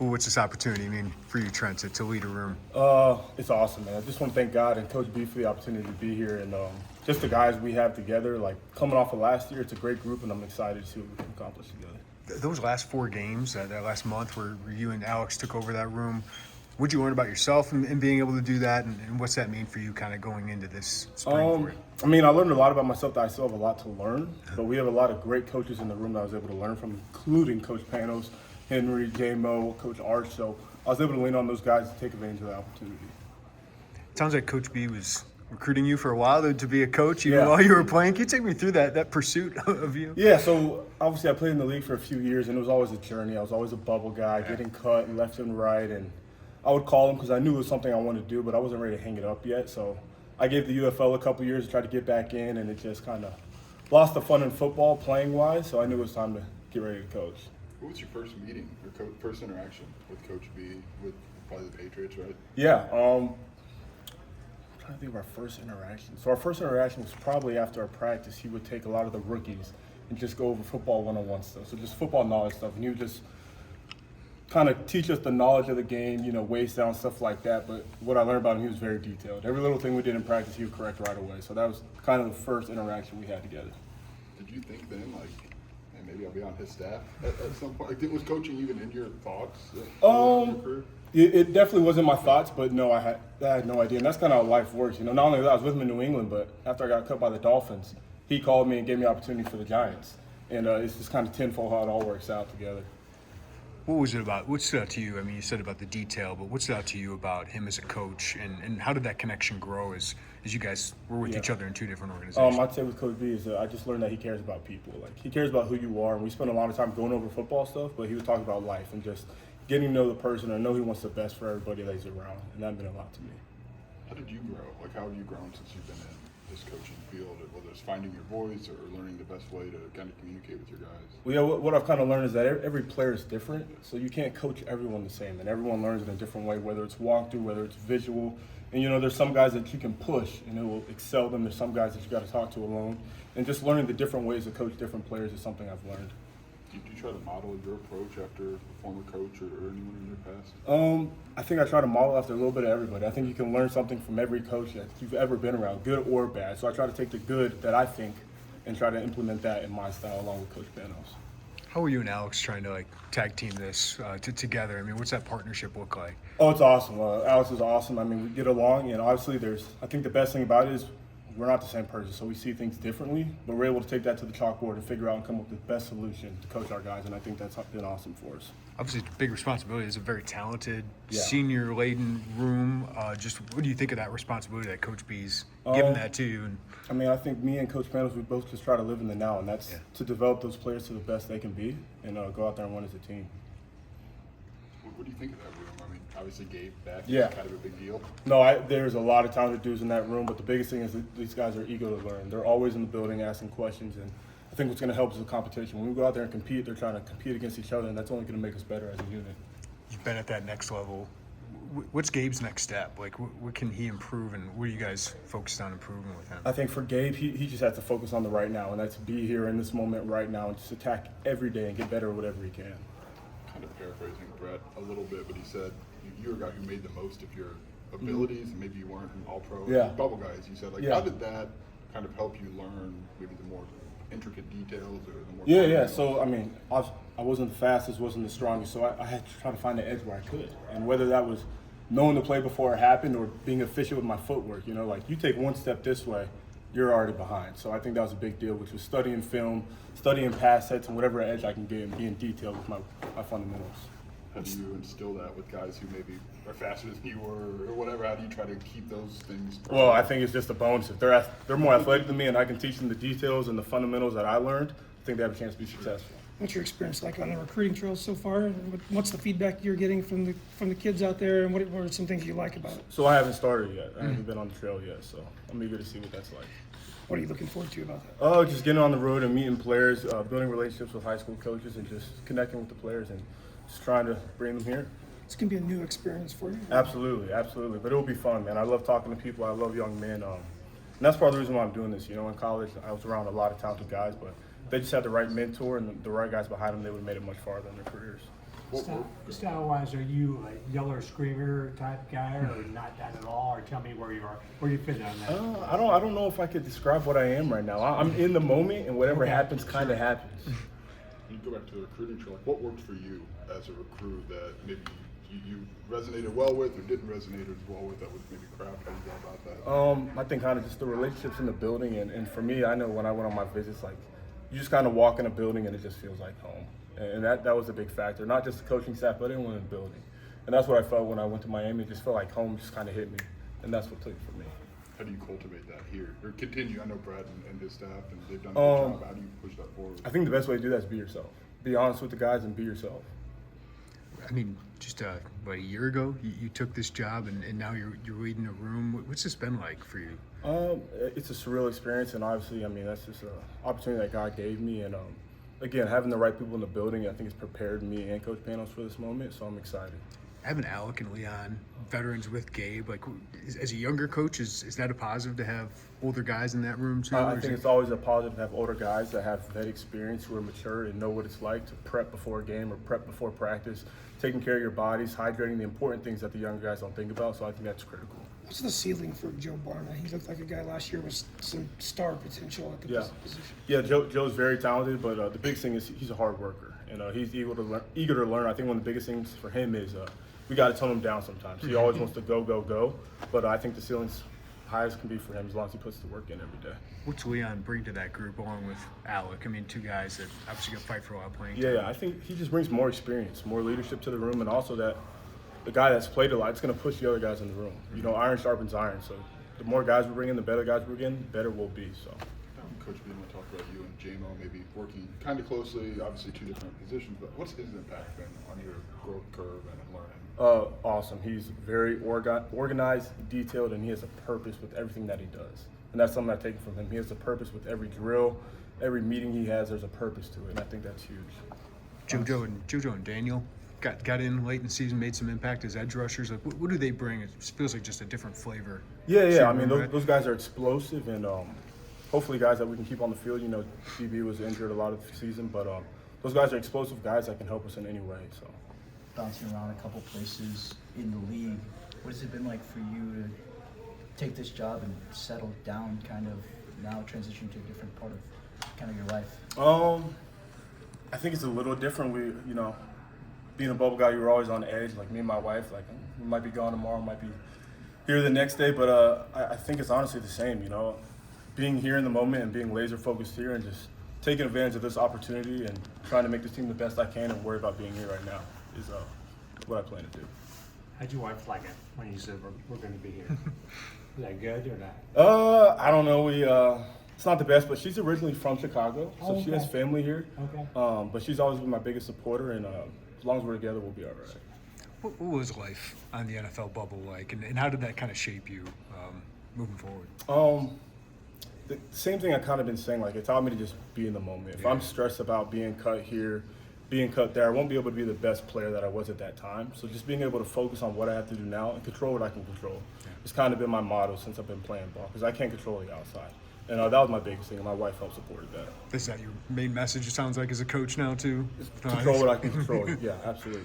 Well, what's this opportunity mean for you, Trent, to lead a room? It's awesome, man. I just want to thank God and Coach B for the opportunity to be here, and just the guys we have together. Like coming off of last year, it's a great group, and I'm excited to see what we can accomplish together. Those last 4 games, that last month where you and Alex took over that room, what'd you learn about yourself and being able to do that, and what's that mean for you kind of going into this spring for you? I mean, I learned a lot about myself that I still have a lot to learn, but we have a lot of great coaches in the room that I was able to learn from, including Coach Panos, Henry, J-Mo, Coach Arch. So I was able to lean on those guys to take advantage of the opportunity. It sounds like Coach B was recruiting you for a while to be a coach, even Yeah. while you were playing. Can you take me through that pursuit of you? Yeah, so obviously I played in the league for a few years, and it was always a journey. I was always a bubble guy, getting cut left and right, and I would call him because I knew it was something I wanted to do, but I wasn't ready to hang it up yet. So I gave the UFL a couple years to try to get back in, and it just kind of lost the fun in football playing-wise, so I knew it was time to get ready to coach. What was your first meeting or first interaction with Coach B, with probably the Patriots, right? Yeah, I'm trying to think of our first interaction. So our first interaction was probably after our practice. He would take a lot of the rookies and just go over football one-on-one stuff. So just football knowledge stuff, and he would just kind of teach us the knowledge of the game, waist down, stuff like that. But what I learned about him, he was very detailed. Every little thing we did in practice, he would correct right away. So that was kind of the first interaction we had together. Did you think then, like, hey, maybe I'll be on his staff at some point? Like, was coaching even in your thoughts? In your career? It definitely wasn't my thoughts, but no, I had no idea. And that's kind of how life works. Not only that, I was with him in New England, but after I got cut by the Dolphins, he called me and gave me an opportunity for the Giants. And it's just kind of tenfold how it all works out together. What was it about? What stood out to you? I mean, you said about the detail, but what stood out to you about him as a coach, and how did that connection grow as you guys were with each other in 2 different organizations? I'd say with Coach B is I just learned that he cares about people. Like, he cares about who you are, and we spent a lot of time going over football stuff, but he was talking about life and just getting to know the person and know he wants the best for everybody that he's around, and that meant a lot to me. How did you grow? Like, how have you grown since you've been in this coaching field, whether it's finding your voice or learning the best way to kind of communicate with your guys? Well, yeah, what I've kind of learned is that every player is different, so you can't coach everyone the same, and everyone learns in a different way, whether it's walkthrough, whether it's visual. And, there's some guys that you can push, and it will excel them. There's some guys that you got to talk to alone. And just learning the different ways to coach different players is something I've learned. Did you try to model your approach after a former coach or anyone in your past? I think I try to model after a little bit of everybody. I think you can learn something from every coach that you've ever been around, good or bad. So I try to take the good that I think and try to implement that in my style along with Coach Panos. How are you and Alex trying to tag team this together? I mean, what's that partnership look like? Oh, it's awesome. Alex is awesome. I mean, we get along, and obviously I think the best thing about it is we're not the same person, so we see things differently, but we're able to take that to the chalkboard and figure out and come up with the best solution to coach our guys, and I think that's been awesome for us. Obviously, it's a big responsibility. It's a very talented, Yeah. senior-laden room. Just what do you think of that responsibility that Coach B's given that to you? I mean, I think me and Coach Panos, we both just try to live in the now, and that's to develop those players to the best they can be and go out there and win as a team. What do you think of that room? I mean, obviously Gabe back Yeah. is kind of a big deal. No, there's a lot of talented dudes in that room, but the biggest thing is that these guys are eager to learn. They're always in the building asking questions, and I think what's going to help is the competition. When we go out there and compete, they're trying to compete against each other, and that's only going to make us better as a unit. You've been at that next level. What's Gabe's next step? What can he improve, and what are you guys focused on improving with him? I think for Gabe, he just has to focus on the right now, and that's be here in this moment right now and just attack every day and get better at whatever he can. Kind of paraphrasing Bret a little bit, but he said you were a guy who made the most of your abilities, and maybe you weren't an all-pro. Yeah. Bubble guys, you said. How did that kind of help you learn maybe the more intricate details or the more? Yeah. So, I mean, I wasn't the fastest, wasn't the strongest, so I had to try to find the edge where I could. And whether that was knowing the play before it happened or being efficient with my footwork, you take one step this way, you're already behind. So I think that was a big deal, which was studying film, studying pass sets, and whatever edge I can get and being detailed with my fundamentals. How do you instill that with guys who maybe are faster than you or whatever? How do you try to keep those things? Well, I think it's just a bonus. If they're more athletic than me and I can teach them the details and the fundamentals that I learned, I think they have a chance to be successful. What's your experience like on the recruiting trail so far? And what's the feedback you're getting from the kids out there, and what are some things you like about it? So I haven't started yet. I haven't been on the trail yet, so I'm eager to see what that's like. What are you looking forward to about that? Oh, just getting on the road and meeting players, building relationships with high school coaches, and just connecting with the players and just trying to bring them here. It's going to be a new experience for you. Absolutely. But it will be fun, man. I love talking to people. I love young men. And that's part of the reason why I'm doing this. In college, I was around a lot of talented guys, but they just had the right mentor and the right guys behind them, they would have made it much farther in their careers. Style-wise, are you a yeller screamer type guy, or not that at all? Or tell me where you fit on that. I don't know if I could describe what I am right now. I'm in the moment, and whatever happens, kind of happens. You go back to the recruiting trail. Like, what worked for you as a recruit that maybe you resonated well with, or didn't resonate as well with, that was maybe crap? How do you go about that? I think kind of just the relationships in the building, and for me, I know when I went on my visits, like you just kind of walk in a building and it just feels like home, and that was a big factor. Not just the coaching staff, but everyone in the building, and that's what I felt when I went to Miami. It just felt like home just kind of hit me, and that's what took it for me. How do you cultivate that here, or continue? I know Brad and his staff, and they've done a good job. How do you push that forward? I think the best way to do that is be yourself. Be honest with the guys and be yourself. I mean, just about a year ago, you took this job, and now you're leading a room. What's this been like for you? It's a surreal experience, and obviously, I mean, that's just an opportunity that God gave me. And again, having the right people in the building, I think has prepared me and Coach Panos for this moment, so I'm excited. Having Alec and Leon, veterans with Gabe, like as a younger coach, is that a positive to have older guys in that room too? I think it's always a positive to have older guys that have that experience, who are mature and know what it's like to prep before a game or prep before practice, taking care of your bodies, hydrating, the important things that the younger guys don't think about. So I think that's critical. What's the ceiling for Joe Barna? He looked like a guy last year with some star potential at the position. Yeah, Joe's very talented, but the biggest thing is he's a hard worker, and he's eager to learn. I think one of the biggest things for him is we got to tone him down sometimes. He always wants to go, but I think the ceiling's high as can be for him as long as he puts the work in every day. What's Leon bring to that group along with Alec? I mean, two guys that obviously got to fight for a lot of playing time. Yeah, I think he just brings more experience, more leadership to the room, and also that the guy that's played a lot, it's going to push the other guys in the room. You know, iron sharpens iron, so the more guys we bring in, the better guys we bring in, the better we'll be. So. Coach Bielema talked about you and J-Mo maybe working kind of closely, obviously two different positions, but what's his impact been on your growth curve and learning? Awesome. He's very organized, detailed, and he has a purpose with everything that he does. And that's something I take from him. He has a purpose with every drill, every meeting he has, there's a purpose to it, and I think that's huge. JoJo and Daniel got in late in the season, made some impact as edge rushers. Like, what do they bring? It feels like just a different flavor. Yeah. I mean, those guys are explosive, and hopefully guys that we can keep on the field. You know, DB was injured a lot of the season, but those guys are explosive guys that can help us in any way. So, bouncing around a couple places in the league, what has it been like for you to take this job and settle down, kind of now transition to a different part of kind of your life? I think it's a little different. Being a bubble guy, you were always on edge. Like me and my wife, like we might be gone tomorrow, might be here the next day, but I think it's honestly the same. You know, being here in the moment and being laser focused here and just taking advantage of this opportunity and trying to make this team the best I can and worry about being here right now is what I plan to do. How'd your wife like it when you said we're going to be here? Is that good or not? I don't know. It's not the best, but she's originally from Chicago, so she has family here. Okay. But she's always been my biggest supporter, and as long as we're together, we'll be all right. What was life on the NFL bubble like, and how did that kind of shape you moving forward? The same thing I kind of been saying. Like, it taught me to just be in the moment. If I'm stressed about being cut here, being cut there, I won't be able to be the best player that I was at that time. So just being able to focus on what I have to do now and control what I can control. It's kind of been my motto since I've been playing ball, because I can't control the outside. And that was my biggest thing, and my wife helped support that. Is that your main message, it sounds like, as a coach now, too? Control what I can control. Yeah, absolutely.